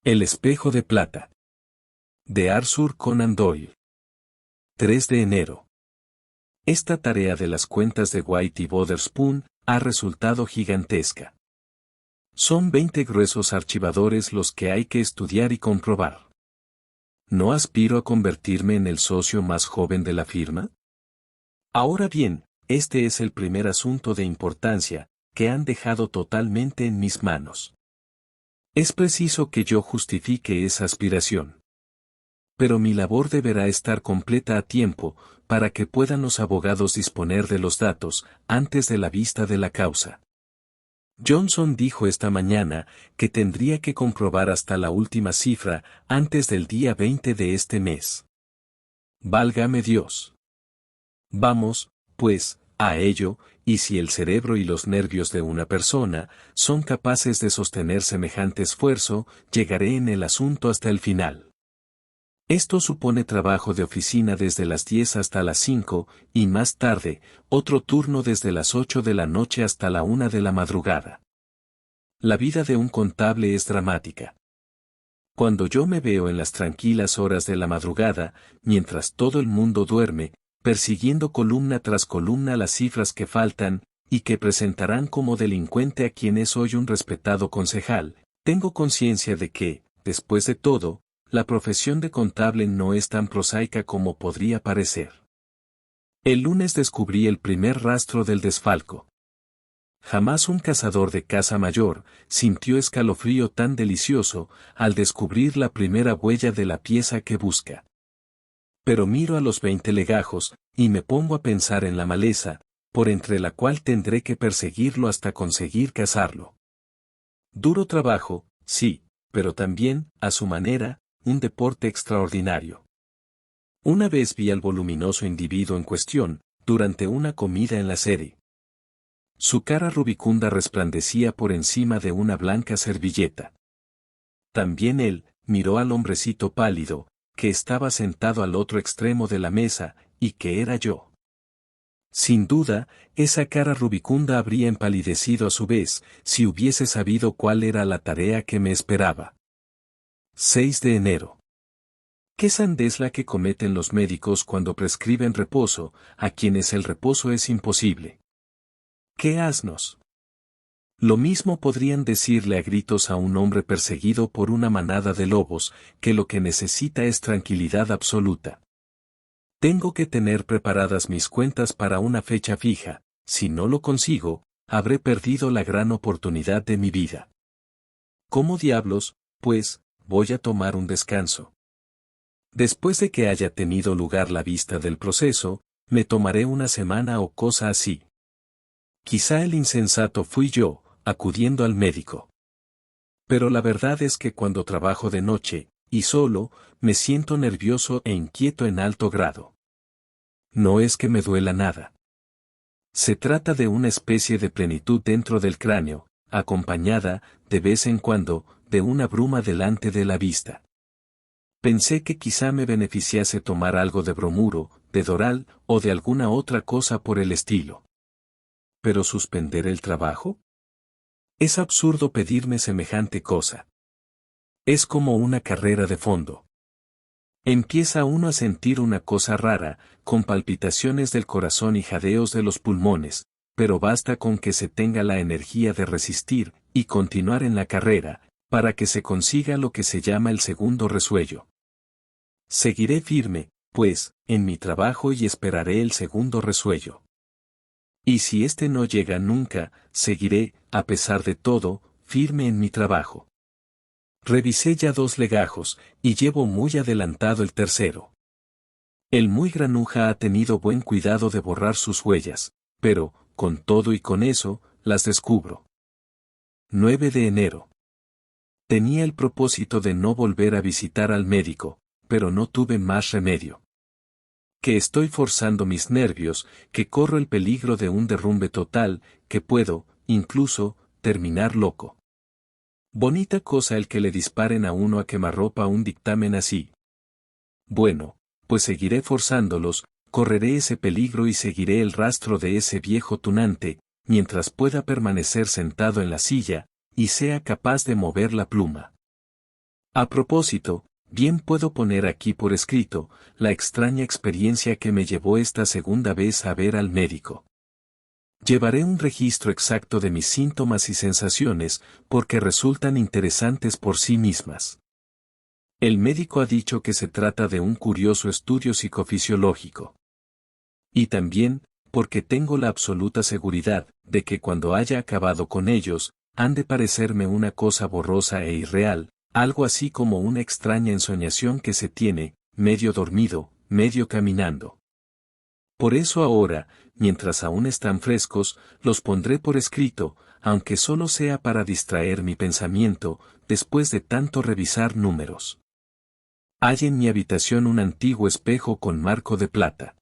El espejo de plata. De Arthur Conan Doyle. 3 de enero. Esta tarea de las cuentas de White y Wotherspoon ha resultado gigantesca. Son 20 gruesos archivadores los que hay que estudiar y comprobar. ¿No aspiro a convertirme en el socio más joven de la firma? Ahora bien, este es el primer asunto de importancia que han dejado totalmente en mis manos. Es preciso que yo justifique esa aspiración. Pero mi labor deberá estar completa a tiempo, para que puedan los abogados disponer de los datos, antes de la vista de la causa. Johnson dijo esta mañana, que tendría que comprobar hasta la última cifra, antes del día 20 de este mes. Válgame Dios. Vamos, pues, a ello, y si el cerebro y los nervios de una persona son capaces de sostener semejante esfuerzo, llegaré en el asunto hasta el final. Esto supone trabajo de oficina desde las 10 hasta las 5, y más tarde, otro turno desde las 8 de la noche hasta la 1 de la madrugada. La vida de un contable es dramática. Cuando yo me veo en las tranquilas horas de la madrugada, mientras todo el mundo duerme, persiguiendo columna tras columna las cifras que faltan, y que presentarán como delincuente a quien es hoy un respetado concejal, tengo conciencia de que, después de todo, la profesión de contable no es tan prosaica como podría parecer. El lunes descubrí el primer rastro del desfalco. Jamás un cazador de caza mayor sintió escalofrío tan delicioso al descubrir la primera huella de la pieza que busca. Pero miro a los 20 legajos, y me pongo a pensar en la maleza, por entre la cual tendré que perseguirlo hasta conseguir cazarlo. Duro trabajo, sí, pero también, a su manera, un deporte extraordinario. Una vez vi al voluminoso individuo en cuestión, durante una comida en la sede. Su cara rubicunda resplandecía por encima de una blanca servilleta. También él miró al hombrecito pálido, que estaba sentado al otro extremo de la mesa, y que era yo. Sin duda, esa cara rubicunda habría empalidecido a su vez, si hubiese sabido cuál era la tarea que me esperaba. 6 de enero. ¿Qué sandez la que cometen los médicos cuando prescriben reposo, a quienes el reposo es imposible? ¡Qué asnos! Lo mismo podrían decirle a gritos a un hombre perseguido por una manada de lobos, que lo que necesita es tranquilidad absoluta. Tengo que tener preparadas mis cuentas para una fecha fija, si no lo consigo, habré perdido la gran oportunidad de mi vida. ¿Cómo diablos, pues, voy a tomar un descanso? Después de que haya tenido lugar la vista del proceso, me tomaré una semana o cosa así. Quizá el insensato fui yo, acudiendo al médico. Pero la verdad es que cuando trabajo de noche, y solo, me siento nervioso e inquieto en alto grado. No es que me duela nada. Se trata de una especie de plenitud dentro del cráneo, acompañada, de vez en cuando, de una bruma delante de la vista. Pensé que quizá me beneficiase tomar algo de bromuro, de Doral, o de alguna otra cosa por el estilo. ¿Pero suspender el trabajo? Es absurdo pedirme semejante cosa. Es como una carrera de fondo. Empieza uno a sentir una cosa rara, con palpitaciones del corazón y jadeos de los pulmones, pero basta con que se tenga la energía de resistir y continuar en la carrera, para que se consiga lo que se llama el segundo resuello. Seguiré firme, pues, en mi trabajo y esperaré el segundo resuello. Y si este no llega nunca, seguiré, a pesar de todo, firme en mi trabajo. Revisé ya 2 legajos, y llevo muy adelantado el tercero. El muy granuja ha tenido buen cuidado de borrar sus huellas, pero, con todo y con eso, las descubro. 9 de enero. Tenía el propósito de no volver a visitar al médico, pero no tuve más remedio. Que estoy forzando mis nervios, que corro el peligro de un derrumbe total, que puedo, incluso, terminar loco. Bonita cosa el que le disparen a uno a quemarropa un dictamen así. Bueno, pues seguiré forzándolos, correré ese peligro y seguiré el rastro de ese viejo tunante, mientras pueda permanecer sentado en la silla, y sea capaz de mover la pluma. A propósito, bien puedo poner aquí por escrito la extraña experiencia que me llevó esta segunda vez a ver al médico. Llevaré un registro exacto de mis síntomas y sensaciones, porque resultan interesantes por sí mismas. El médico ha dicho que se trata de un curioso estudio psicofisiológico. Y también, porque tengo la absoluta seguridad de que cuando haya acabado con ellos, han de parecerme una cosa borrosa e irreal, algo así como una extraña ensoñación que se tiene, medio dormido, medio caminando. Por eso ahora, mientras aún están frescos, los pondré por escrito, aunque solo sea para distraer mi pensamiento, después de tanto revisar números. Hay en mi habitación un antiguo espejo con marco de plata.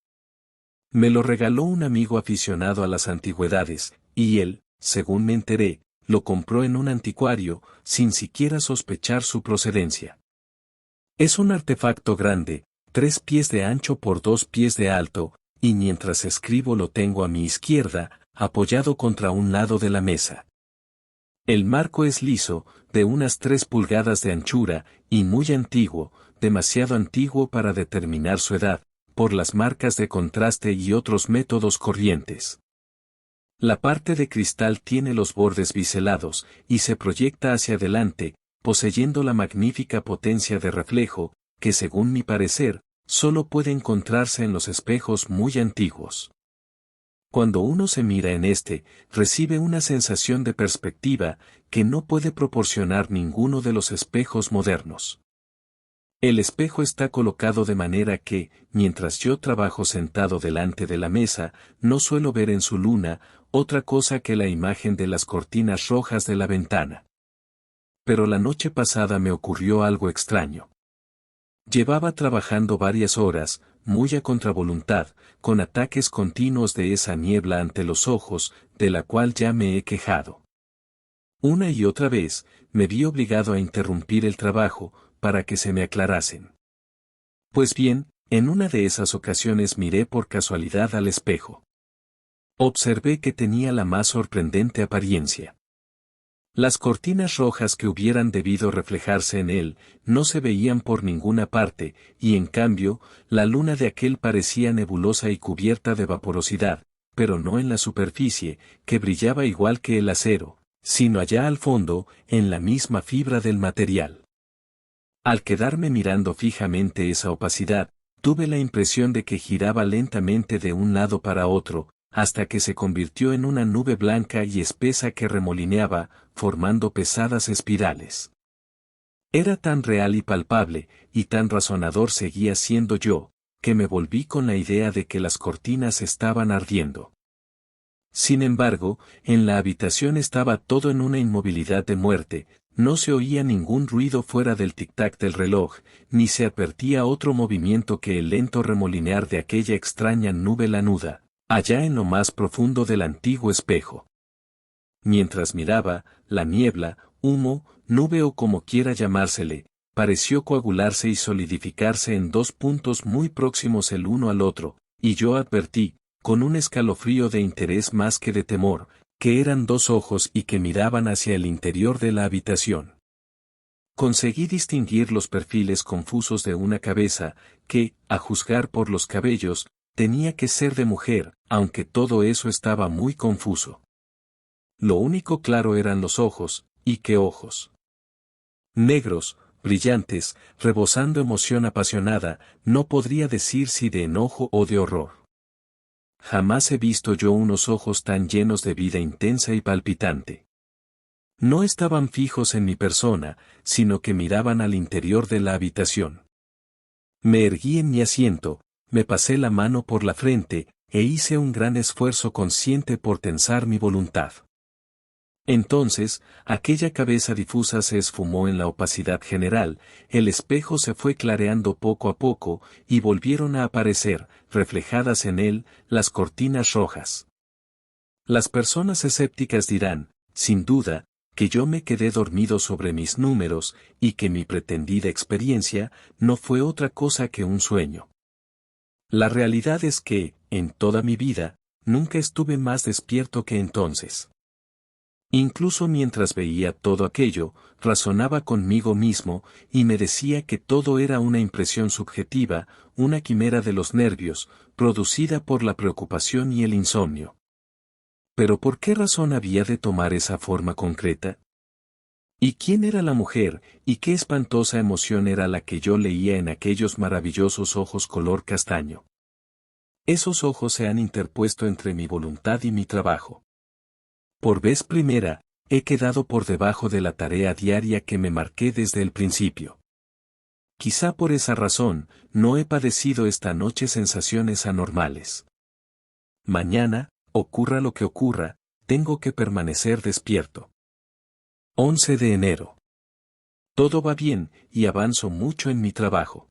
Me lo regaló un amigo aficionado a las antigüedades, y él, según me enteré, lo compró en un anticuario, sin siquiera sospechar su procedencia. Es un artefacto grande, 3 pies de ancho por 2 pies de alto, y mientras escribo lo tengo a mi izquierda, apoyado contra un lado de la mesa. El marco es liso, de unas 3 pulgadas de anchura, y muy antiguo, demasiado antiguo para determinar su edad, por las marcas de contraste y otros métodos corrientes. La parte de cristal tiene los bordes biselados, y se proyecta hacia adelante, poseyendo la magnífica potencia de reflejo, que según mi parecer, solo puede encontrarse en los espejos muy antiguos. Cuando uno se mira en este, recibe una sensación de perspectiva, que no puede proporcionar ninguno de los espejos modernos. El espejo está colocado de manera que, mientras yo trabajo sentado delante de la mesa, no suelo ver en su luna, otra cosa que la imagen de las cortinas rojas de la ventana. Pero la noche pasada me ocurrió algo extraño. Llevaba trabajando varias horas, muy a contravoluntad, con ataques continuos de esa niebla ante los ojos, de la cual ya me he quejado. Una y otra vez, me vi obligado a interrumpir el trabajo, para que se me aclarasen. Pues bien, en una de esas ocasiones miré por casualidad al espejo. Observé que tenía la más sorprendente apariencia. Las cortinas rojas que hubieran debido reflejarse en él, no se veían por ninguna parte, y en cambio, la luna de aquel parecía nebulosa y cubierta de vaporosidad, pero no en la superficie, que brillaba igual que el acero, sino allá al fondo, en la misma fibra del material. Al quedarme mirando fijamente esa opacidad, tuve la impresión de que giraba lentamente de un lado para otro, hasta que se convirtió en una nube blanca y espesa que remolineaba, formando pesadas espirales. Era tan real y palpable, y tan razonador seguía siendo yo, que me volví con la idea de que las cortinas estaban ardiendo. Sin embargo, en la habitación estaba todo en una inmovilidad de muerte, no se oía ningún ruido fuera del tic-tac del reloj, ni se advertía otro movimiento que el lento remolinear de aquella extraña nube lanuda, allá en lo más profundo del antiguo espejo. Mientras miraba, la niebla, humo, nube o como quiera llamársele, pareció coagularse y solidificarse en 2 puntos muy próximos el uno al otro, y yo advertí, con un escalofrío de interés más que de temor, que eran 2 ojos y que miraban hacia el interior de la habitación. Conseguí distinguir los perfiles confusos de una cabeza, que, a juzgar por los cabellos, tenía que ser de mujer, aunque todo eso estaba muy confuso. Lo único claro eran los ojos, y qué ojos. Negros, brillantes, rebosando emoción apasionada, no podría decir si de enojo o de horror. Jamás he visto yo unos ojos tan llenos de vida intensa y palpitante. No estaban fijos en mi persona, sino que miraban al interior de la habitación. Me erguí en mi asiento, me pasé la mano por la frente, e hice un gran esfuerzo consciente por tensar mi voluntad. Entonces, aquella cabeza difusa se esfumó en la opacidad general, el espejo se fue clareando poco a poco, y volvieron a aparecer, reflejadas en él, las cortinas rojas. Las personas escépticas dirán, sin duda, que yo me quedé dormido sobre mis números, y que mi pretendida experiencia no fue otra cosa que un sueño. La realidad es que, en toda mi vida, nunca estuve más despierto que entonces. Incluso mientras veía todo aquello, razonaba conmigo mismo, y me decía que todo era una impresión subjetiva, una quimera de los nervios, producida por la preocupación y el insomnio. ¿Pero por qué razón había de tomar esa forma concreta? ¿Y quién era la mujer, y qué espantosa emoción era la que yo leía en aquellos maravillosos ojos color castaño? Esos ojos se han interpuesto entre mi voluntad y mi trabajo. Por vez primera, he quedado por debajo de la tarea diaria que me marqué desde el principio. Quizá por esa razón, no he padecido esta noche sensaciones anormales. Mañana, ocurra lo que ocurra, tengo que permanecer despierto. 11 de enero. Todo va bien, y avanzo mucho en mi trabajo.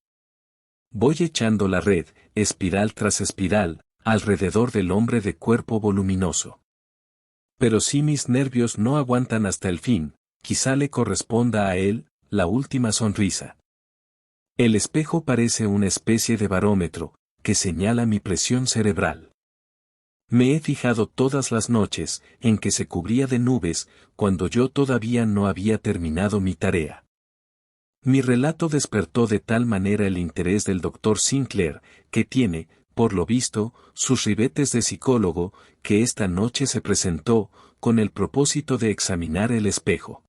Voy echando la red, espiral tras espiral, alrededor del hombre de cuerpo voluminoso. Pero si mis nervios no aguantan hasta el fin, quizá le corresponda a él, la última sonrisa. El espejo parece una especie de barómetro, que señala mi presión cerebral. Me he fijado todas las noches, en que se cubría de nubes, cuando yo todavía no había terminado mi tarea. Mi relato despertó de tal manera el interés del doctor Sinclair, que tiene, por lo visto, sus ribetes de psicólogo, que esta noche se presentó, con el propósito de examinar el espejo.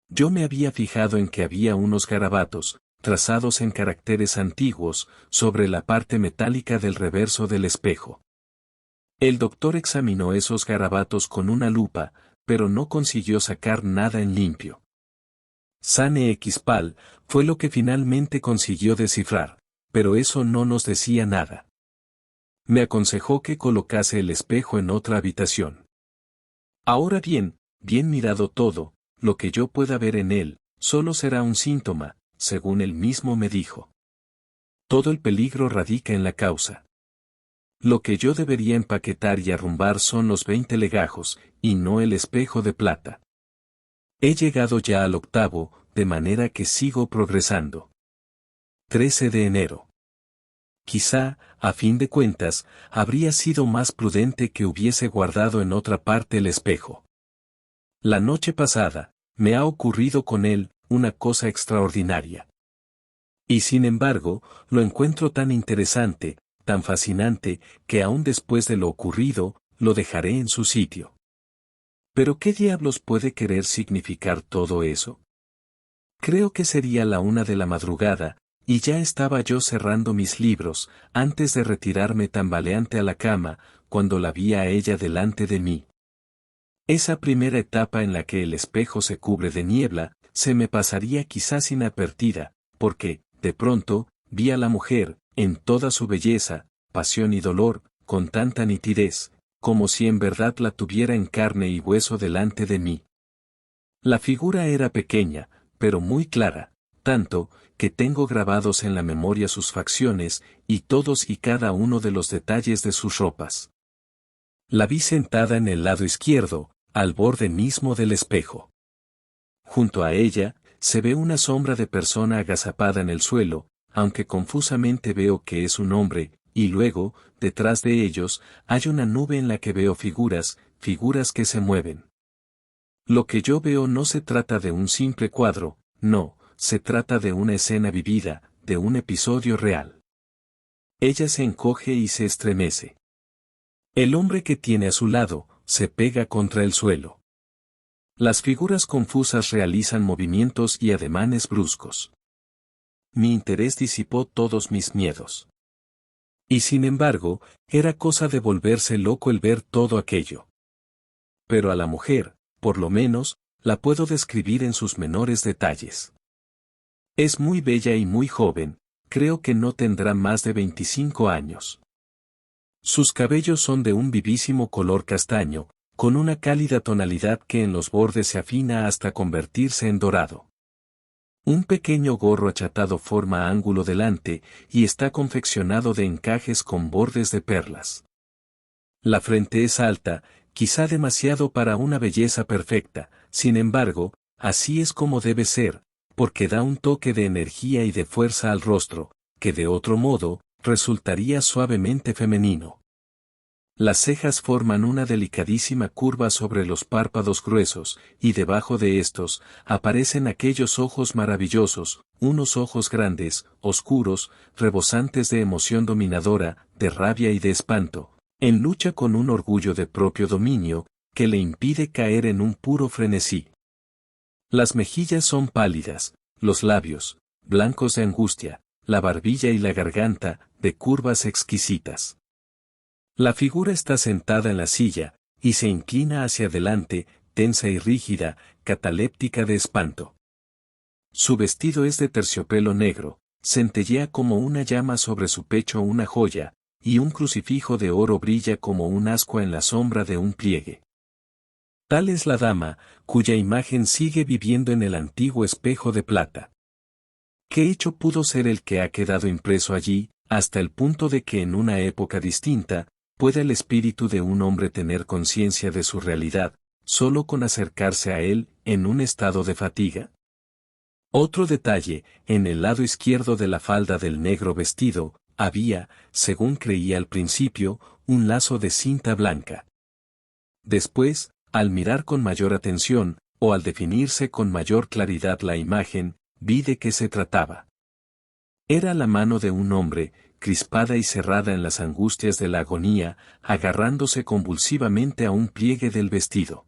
Yo me había fijado en que había unos garabatos, trazados en caracteres antiguos, sobre la parte metálica del reverso del espejo. El doctor examinó esos garabatos con una lupa, pero no consiguió sacar nada en limpio. Sane Xpal fue lo que finalmente consiguió descifrar, pero eso no nos decía nada. Me aconsejó que colocase el espejo en otra habitación. Ahora bien, bien mirado todo, lo que yo pueda ver en él, solo será un síntoma, según él mismo me dijo. Todo el peligro radica en la causa. Lo que yo debería empaquetar y arrumbar son los 20 legajos, y no el espejo de plata. He llegado ya al 8º, de manera que sigo progresando. 13 de enero. Quizá, a fin de cuentas, habría sido más prudente que hubiese guardado en otra parte el espejo. La noche pasada, me ha ocurrido con él, una cosa extraordinaria. Y sin embargo, lo encuentro tan interesante, tan fascinante, que aún después de lo ocurrido, lo dejaré en su sitio. ¿Pero qué diablos puede querer significar todo eso? Creo que sería la 1 de la madrugada, y ya estaba yo cerrando mis libros, antes de retirarme tambaleante a la cama, cuando la vi a ella delante de mí. Esa primera etapa en la que el espejo se cubre de niebla, se me pasaría quizás inadvertida, porque, de pronto, vi a la mujer, en toda su belleza, pasión y dolor, con tanta nitidez, como si en verdad la tuviera en carne y hueso delante de mí. La figura era pequeña, pero muy clara, tanto, que tengo grabados en la memoria sus facciones, y todos y cada uno de los detalles de sus ropas. La vi sentada en el lado izquierdo, al borde mismo del espejo. Junto a ella, se ve una sombra de persona agazapada en el suelo, aunque confusamente veo que es un hombre, y luego, detrás de ellos, hay una nube en la que veo figuras que se mueven. Lo que yo veo no se trata de un simple cuadro, no, se trata de una escena vivida, de un episodio real. Ella se encoge y se estremece. El hombre que tiene a su lado, se pega contra el suelo. Las figuras confusas realizan movimientos y ademanes bruscos. Mi interés disipó todos mis miedos. Y sin embargo, era cosa de volverse loco el ver todo aquello. Pero a la mujer, por lo menos, la puedo describir en sus menores detalles. Es muy bella y muy joven, creo que no tendrá más de 25 años. Sus cabellos son de un vivísimo color castaño, con una cálida tonalidad que en los bordes se afina hasta convertirse en dorado. Un pequeño gorro achatado forma ángulo delante, y está confeccionado de encajes con bordes de perlas. La frente es alta, quizá demasiado para una belleza perfecta, sin embargo, así es como debe ser, porque da un toque de energía y de fuerza al rostro, que de otro modo, resultaría suavemente femenino. Las cejas forman una delicadísima curva sobre los párpados gruesos, y debajo de estos, aparecen aquellos ojos maravillosos, unos ojos grandes, oscuros, rebosantes de emoción dominadora, de rabia y de espanto, en lucha con un orgullo de propio dominio, que le impide caer en un puro frenesí. Las mejillas son pálidas, los labios, blancos de angustia, la barbilla y la garganta, de curvas exquisitas. La figura está sentada en la silla, y se inclina hacia adelante, tensa y rígida, cataléptica de espanto. Su vestido es de terciopelo negro, centellea como una llama sobre su pecho una joya, y un crucifijo de oro brilla como un ascua en la sombra de un pliegue. Tal es la dama, cuya imagen sigue viviendo en el antiguo espejo de plata. ¿Qué hecho pudo ser el que ha quedado impreso allí, hasta el punto de que en una época distinta, puede el espíritu de un hombre tener conciencia de su realidad, solo con acercarse a él, en un estado de fatiga? Otro detalle, en el lado izquierdo de la falda del negro vestido, había, según creía al principio, un lazo de cinta blanca. Después, al mirar con mayor atención, o al definirse con mayor claridad la imagen, vi de qué se trataba. Era la mano de un hombre, crispada y cerrada en las angustias de la agonía, agarrándose convulsivamente a un pliegue del vestido.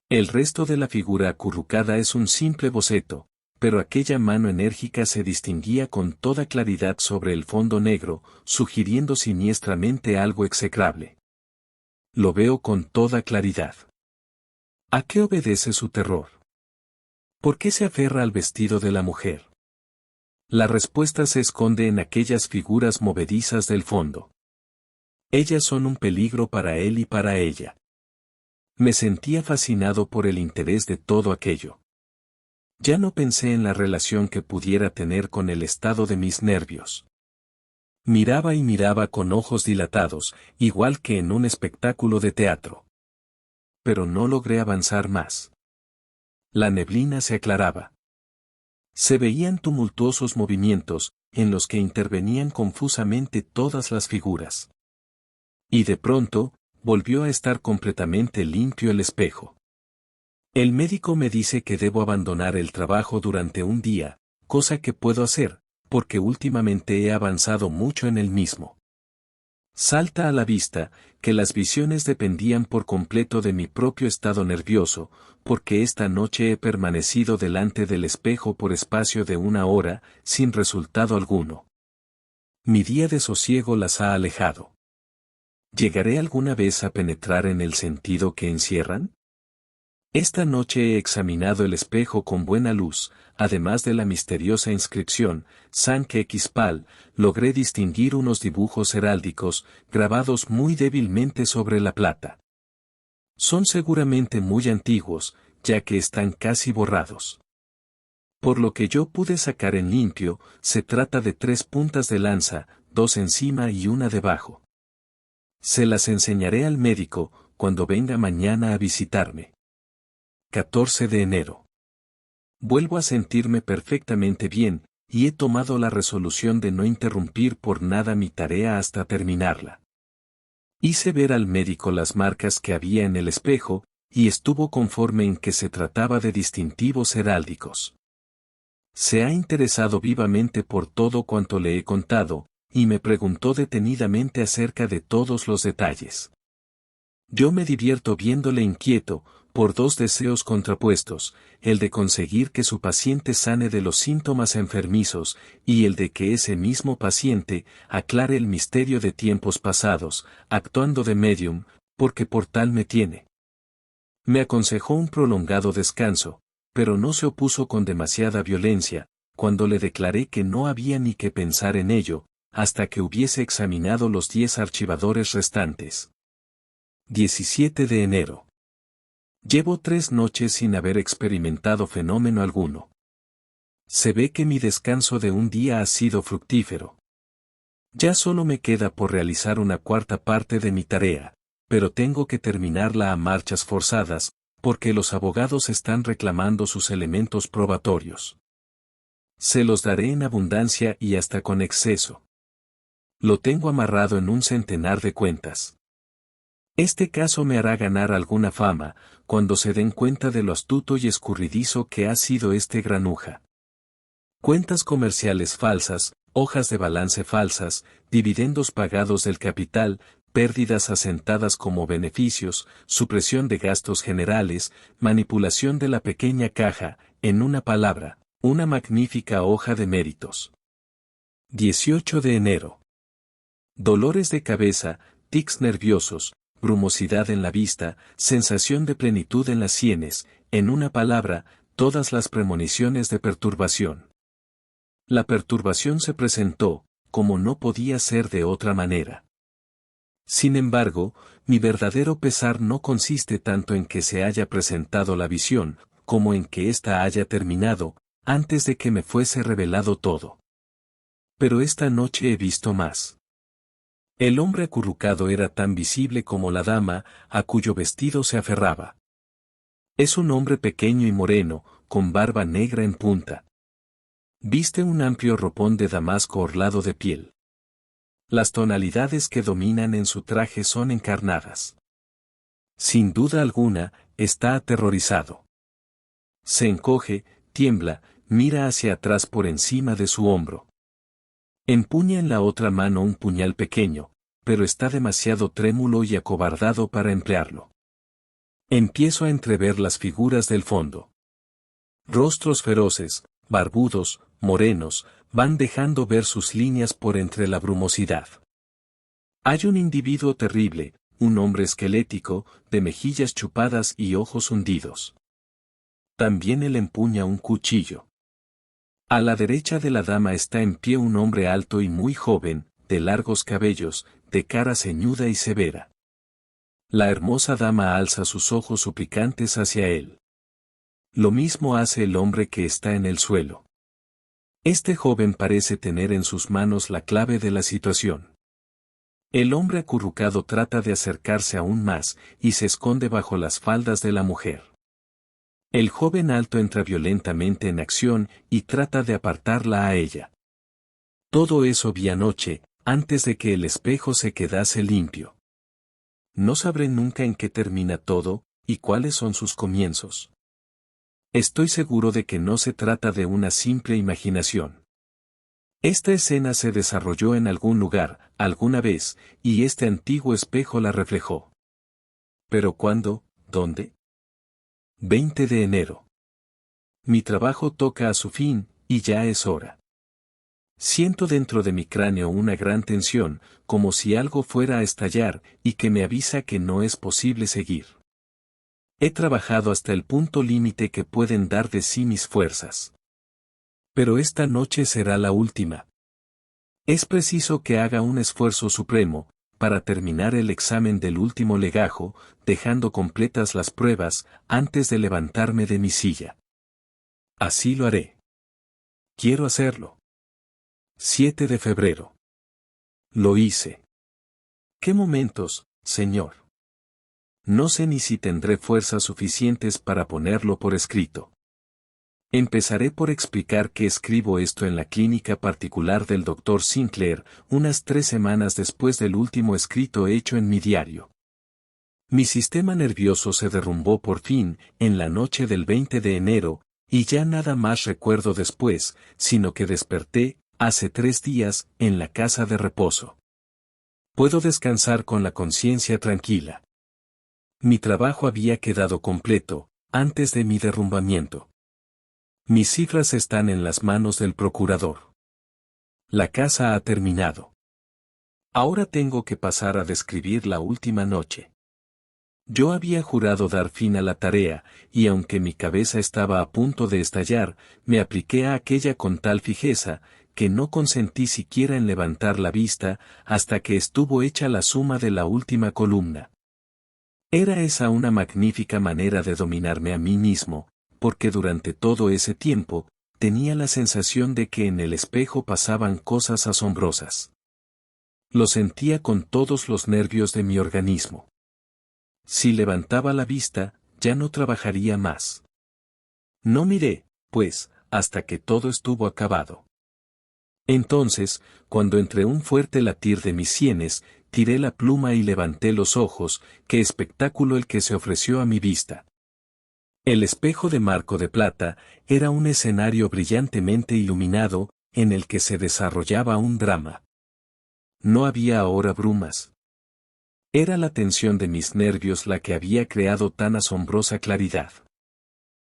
El resto de la figura acurrucada es un simple boceto, pero aquella mano enérgica se distinguía con toda claridad sobre el fondo negro, sugiriendo siniestramente algo execrable. Lo veo con toda claridad. ¿A qué obedece su terror? ¿Por qué se aferra al vestido de la mujer? La respuesta se esconde en aquellas figuras movedizas del fondo. Ellas son un peligro para él y para ella. Me sentía fascinado por el interés de todo aquello. Ya no pensé en la relación que pudiera tener con el estado de mis nervios. Miraba y miraba con ojos dilatados, igual que en un espectáculo de teatro. Pero no logré avanzar más. La neblina se aclaraba. Se veían tumultuosos movimientos, en los que intervenían confusamente todas las figuras. Y de pronto, volvió a estar completamente limpio el espejo. El médico me dice que debo abandonar el trabajo durante un día, cosa que puedo hacer, porque últimamente he avanzado mucho en el mismo. Salta a la vista, que las visiones dependían por completo de mi propio estado nervioso, porque esta noche he permanecido delante del espejo por espacio de 1 hora, sin resultado alguno. Mi día de sosiego las ha alejado. ¿Llegaré alguna vez a penetrar en el sentido que encierran? Esta noche he examinado el espejo con buena luz, además de la misteriosa inscripción, San Quequispal, logré distinguir unos dibujos heráldicos, grabados muy débilmente sobre la plata. Son seguramente muy antiguos, ya que están casi borrados. Por lo que yo pude sacar en limpio, se trata de 3 puntas de lanza, 2 encima y una debajo. Se las enseñaré al médico, cuando venga mañana a visitarme. 14 de enero. Vuelvo a sentirme perfectamente bien, y he tomado la resolución de no interrumpir por nada mi tarea hasta terminarla. Hice ver al médico las marcas que había en el espejo, y estuvo conforme en que se trataba de distintivos heráldicos. Se ha interesado vivamente por todo cuanto le he contado, y me preguntó detenidamente acerca de todos los detalles. Yo me divierto viéndole inquieto, por 2 deseos contrapuestos, el de conseguir que su paciente sane de los síntomas enfermizos, y el de que ese mismo paciente aclare el misterio de tiempos pasados, actuando de medium, porque por tal me tiene. Me aconsejó un prolongado descanso, pero no se opuso con demasiada violencia, cuando le declaré que no había ni que pensar en ello, hasta que hubiese examinado los 10 archivadores restantes. 17 de enero. Llevo 3 noches sin haber experimentado fenómeno alguno. Se ve que mi descanso de un día ha sido fructífero. Ya solo me queda por realizar una 1/4 parte de mi tarea, pero tengo que terminarla a marchas forzadas, porque los abogados están reclamando sus elementos probatorios. Se los daré en abundancia y hasta con exceso. Lo tengo amarrado en un centenar de cuentas. Este caso me hará ganar alguna fama, cuando se den cuenta de lo astuto y escurridizo que ha sido este granuja. Cuentas comerciales falsas, hojas de balance falsas, dividendos pagados del capital, pérdidas asentadas como beneficios, supresión de gastos generales, manipulación de la pequeña caja, en una palabra, una magnífica hoja de méritos. 18 de enero. Dolores de cabeza, tics nerviosos, brumosidad en la vista, sensación de plenitud en las sienes, en una palabra, todas las premoniciones de perturbación. La perturbación se presentó, como no podía ser de otra manera. Sin embargo, mi verdadero pesar no consiste tanto en que se haya presentado la visión, como en que ésta haya terminado, antes de que me fuese revelado todo. Pero esta noche he visto más. El hombre acurrucado era tan visible como la dama, a cuyo vestido se aferraba. Es un hombre pequeño y moreno, con barba negra en punta. Viste un amplio ropón de damasco orlado de piel. Las tonalidades que dominan en su traje son encarnadas. Sin duda alguna, está aterrorizado. Se encoge, tiembla, mira hacia atrás por encima de su hombro. Empuña en la otra mano un puñal pequeño, pero está demasiado trémulo y acobardado para emplearlo. Empiezo a entrever las figuras del fondo. Rostros feroces, barbudos, morenos, van dejando ver sus líneas por entre la brumosidad. Hay un individuo terrible, un hombre esquelético, de mejillas chupadas y ojos hundidos. También él empuña un cuchillo. A la derecha de la dama está en pie un hombre alto y muy joven, de largos cabellos, de cara ceñuda y severa. La hermosa dama alza sus ojos suplicantes hacia él. Lo mismo hace el hombre que está en el suelo. Este joven parece tener en sus manos la clave de la situación. El hombre acurrucado trata de acercarse aún más, y se esconde bajo las faldas de la mujer. El joven alto entra violentamente en acción y trata de apartarla a ella. Todo eso vi anoche, antes de que el espejo se quedase limpio. No sabré nunca en qué termina todo, y cuáles son sus comienzos. Estoy seguro de que no se trata de una simple imaginación. Esta escena se desarrolló en algún lugar, alguna vez, y este antiguo espejo la reflejó. ¿Pero cuándo? ¿Dónde? 20 de enero. Mi trabajo toca a su fin, y ya es hora. Siento dentro de mi cráneo una gran tensión, como si algo fuera a estallar, y que me avisa que no es posible seguir. He trabajado hasta el punto límite que pueden dar de sí mis fuerzas. Pero esta noche será la última. Es preciso que haga un esfuerzo supremo, para terminar el examen del último legajo, dejando completas las pruebas, antes de levantarme de mi silla. Así lo haré. Quiero hacerlo. 7 de febrero. Lo hice. ¿Qué momentos, Señor? No sé ni si tendré fuerzas suficientes para ponerlo por escrito. Empezaré por explicar que escribo esto en la clínica particular del Dr. Sinclair, unas 3 semanas después del último escrito hecho en mi diario. Mi sistema nervioso se derrumbó por fin, en la noche del 20 de enero, y ya nada más recuerdo después, sino que desperté, hace 3 días, en la casa de reposo. Puedo descansar con la conciencia tranquila. Mi trabajo había quedado completo, antes de mi derrumbamiento. Mis cifras están en las manos del procurador. La casa ha terminado. Ahora tengo que pasar a describir la última noche. Yo había jurado dar fin a la tarea, y aunque mi cabeza estaba a punto de estallar, me apliqué a aquella con tal fijeza, que no consentí siquiera en levantar la vista, hasta que estuvo hecha la suma de la última columna. Era esa una magnífica manera de dominarme a mí mismo, porque durante todo ese tiempo, tenía la sensación de que en el espejo pasaban cosas asombrosas. Lo sentía con todos los nervios de mi organismo. Si levantaba la vista, ya no trabajaría más. No miré, pues, hasta que todo estuvo acabado. Entonces, cuando entre un fuerte latir de mis sienes, tiré la pluma y levanté los ojos, qué espectáculo el que se ofreció a mi vista. El espejo de marco de plata era un escenario brillantemente iluminado, en el que se desarrollaba un drama. No había ahora brumas. Era la tensión de mis nervios la que había creado tan asombrosa claridad.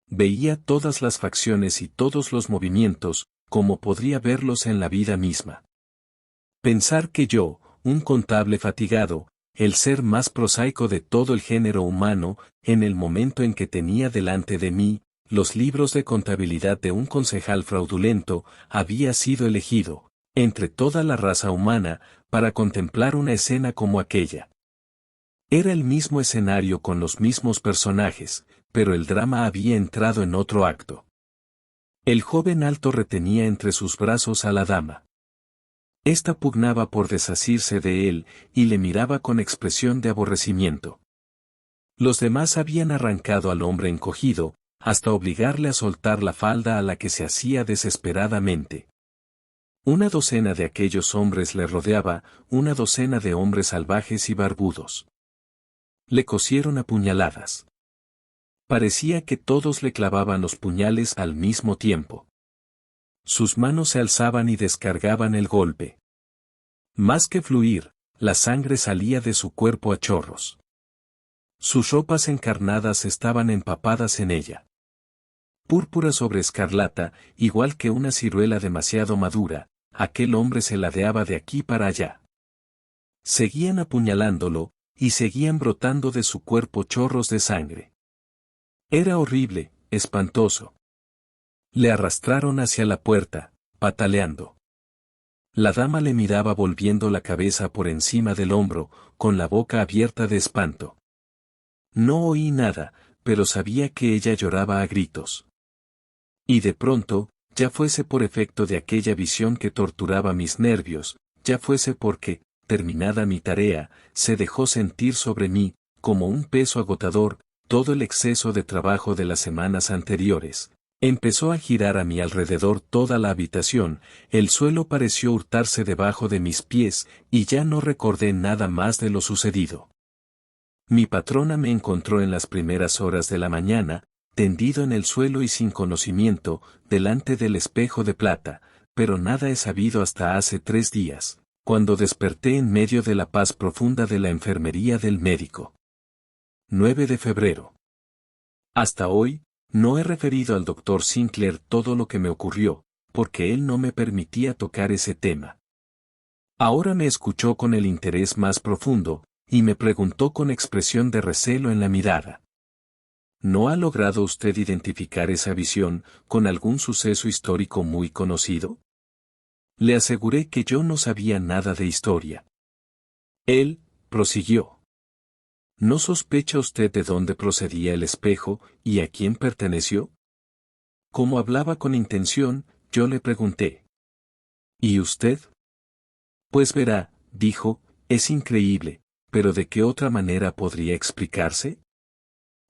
Veía todas las facciones y todos los movimientos, como podría verlos en la vida misma. Pensar que yo, un contable fatigado, el ser más prosaico de todo el género humano, en el momento en que tenía delante de mí, los libros de contabilidad de un concejal fraudulento, había sido elegido, entre toda la raza humana, para contemplar una escena como aquella. Era el mismo escenario con los mismos personajes, pero el drama había entrado en otro acto. El joven alto retenía entre sus brazos a la dama. Esta pugnaba por desasirse de él, y le miraba con expresión de aborrecimiento. Los demás habían arrancado al hombre encogido, hasta obligarle a soltar la falda a la que se hacía desesperadamente. Una docena de aquellos hombres le rodeaba, una docena de hombres salvajes y barbudos. Le cosieron a puñaladas. Parecía que todos le clavaban los puñales al mismo tiempo. Sus manos se alzaban y descargaban el golpe. Más que fluir, la sangre salía de su cuerpo a chorros. Sus ropas encarnadas estaban empapadas en ella. Púrpura sobre escarlata, igual que una ciruela demasiado madura, aquel hombre se ladeaba de aquí para allá. Seguían apuñalándolo, y seguían brotando de su cuerpo chorros de sangre. Era horrible, espantoso. Le arrastraron hacia la puerta, pataleando. La dama le miraba volviendo la cabeza por encima del hombro, con la boca abierta de espanto. No oí nada, pero sabía que ella lloraba a gritos. Y de pronto, ya fuese por efecto de aquella visión que torturaba mis nervios, ya fuese porque, terminada mi tarea, se dejó sentir sobre mí, como un peso agotador, todo el exceso de trabajo de las semanas anteriores. Empezó a girar a mi alrededor toda la habitación, el suelo pareció hurtarse debajo de mis pies, y ya no recordé nada más de lo sucedido. Mi patrona me encontró en las primeras horas de la mañana, tendido en el suelo y sin conocimiento, delante del espejo de plata, pero nada he sabido hasta hace 3 días, cuando desperté en medio de la paz profunda de la enfermería del médico. 9 de febrero. Hasta hoy, no he referido al doctor Sinclair todo lo que me ocurrió, porque él no me permitía tocar ese tema. Ahora me escuchó con el interés más profundo, y me preguntó con expresión de recelo en la mirada. ¿No ha logrado usted identificar esa visión con algún suceso histórico muy conocido? Le aseguré que yo no sabía nada de historia. Él, prosiguió. ¿No sospecha usted de dónde procedía el espejo y a quién perteneció? Como hablaba con intención, yo le pregunté. ¿Y usted? Pues verá, dijo, es increíble, pero ¿de qué otra manera podría explicarse?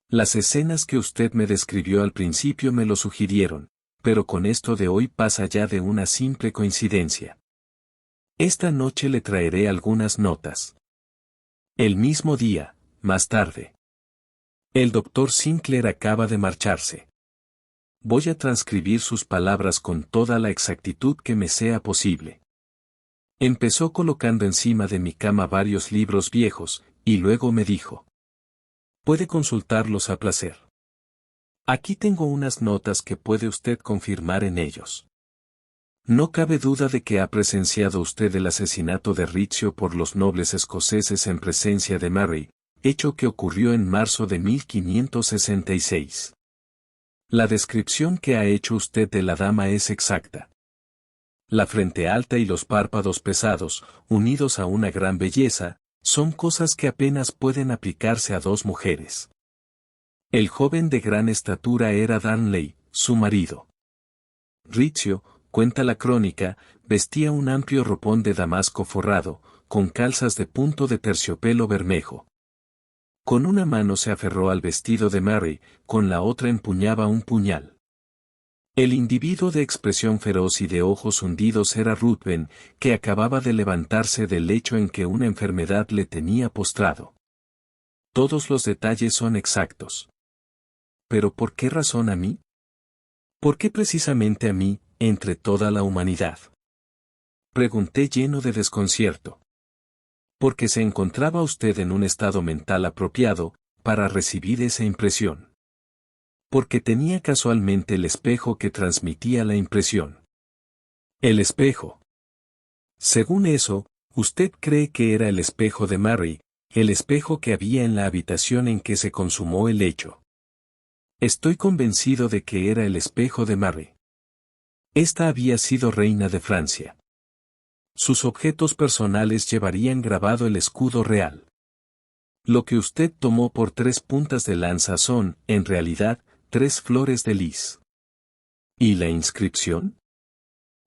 Las escenas que usted me describió al principio me lo sugirieron, pero con esto de hoy pasa ya de una simple coincidencia. Esta noche le traeré algunas notas. El mismo día, más tarde. El doctor Sinclair acaba de marcharse. Voy a transcribir sus palabras con toda la exactitud que me sea posible. Empezó colocando encima de mi cama varios libros viejos, y luego me dijo. Puede consultarlos a placer. Aquí tengo unas notas que puede usted confirmar en ellos. No cabe duda de que ha presenciado usted el asesinato de Rizzio por los nobles escoceses en presencia de Mary, hecho que ocurrió en marzo de 1566. La descripción que ha hecho usted de la dama es exacta. La frente alta y los párpados pesados, unidos a una gran belleza, son cosas que apenas pueden aplicarse a 2 mujeres. El joven de gran estatura era Darnley, su marido. Rizzio, cuenta la crónica, vestía un amplio ropón de damasco forrado, con calzas de punto de terciopelo bermejo. Con una mano se aferró al vestido de Mary, con la otra empuñaba un puñal. El individuo de expresión feroz y de ojos hundidos era Ruthven, que acababa de levantarse del lecho en que una enfermedad le tenía postrado. Todos los detalles son exactos. ¿Pero por qué razón a mí? ¿Por qué precisamente a mí, entre toda la humanidad? Pregunté lleno de desconcierto. Porque se encontraba usted en un estado mental apropiado para recibir esa impresión. Porque tenía casualmente el espejo que transmitía la impresión. El espejo. Según eso, usted cree que era el espejo de Mary, el espejo que había en la habitación en que se consumó el hecho. Estoy convencido de que era el espejo de Mary. Esta había sido reina de Francia. Sus objetos personales llevarían grabado el escudo real. Lo que usted tomó por 3 puntas de lanza son, en realidad, 3 flores de lis. ¿Y la inscripción?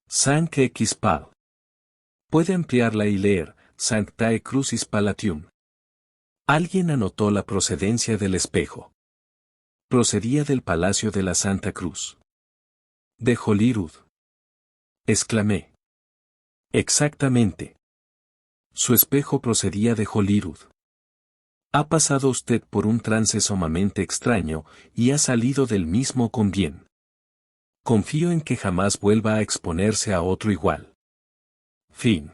Sancte X Pal. Puede ampliarla y leer, Sanctae Crucis Palatium. Alguien anotó la procedencia del espejo. Procedía del Palacio de la Santa Cruz. De Holyrood. Exclamé. Exactamente. Su espejo procedía de Holyrood. Ha pasado usted por un trance sumamente extraño, y ha salido del mismo con bien. Confío en que jamás vuelva a exponerse a otro igual. Fin.